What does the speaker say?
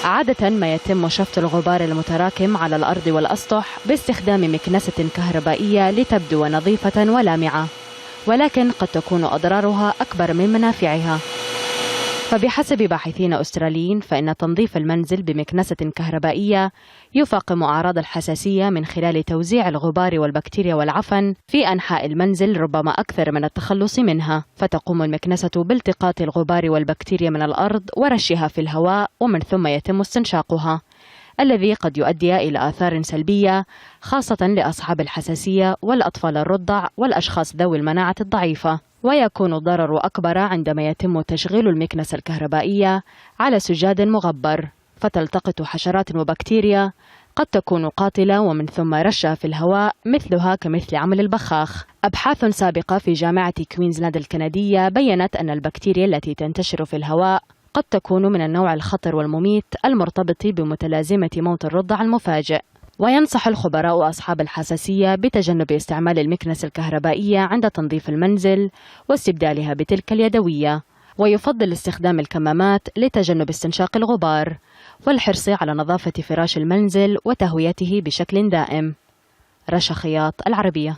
عادة ما يتم شفط الغبار المتراكم على الأرض والأسطح باستخدام مكنسة كهربائية لتبدو نظيفة ولامعة، ولكن قد تكون أضرارها أكبر من منافعها. فبحسب باحثين أستراليين فإن تنظيف المنزل بمكنسة كهربائية يفاقم أعراض الحساسية من خلال توزيع الغبار والبكتيريا والعفن في أنحاء المنزل ربما أكثر من التخلص منها، فتقوم المكنسة بالتقاط الغبار والبكتيريا من الأرض ورشها في الهواء، ومن ثم يتم استنشاقها، الذي قد يؤدي إلى آثار سلبية خاصة لأصحاب الحساسية والأطفال الرضع والأشخاص ذوي المناعة الضعيفة. ويكون الضرر أكبر عندما يتم تشغيل المكنسة الكهربائية على سجاد مغبر، فتلتقط حشرات وبكتيريا قد تكون قاتلة ومن ثم رشها في الهواء مثلها كمثل عمل البخاخ. أبحاث سابقة في جامعة كوينزلاند الكندية بيّنت أن البكتيريا التي تنتشر في الهواء قد تكون من النوع الخطر والمميت المرتبط بمتلازمة موت الرضع المفاجئ. وينصح الخبراء أصحاب الحساسية بتجنب استعمال المكنسة الكهربائية عند تنظيف المنزل واستبدالها بتلك اليدوية، ويفضل استخدام الكمامات لتجنب استنشاق الغبار، والحرص على نظافة فراش المنزل وتهويته بشكل دائم. رشا خياط، العربية.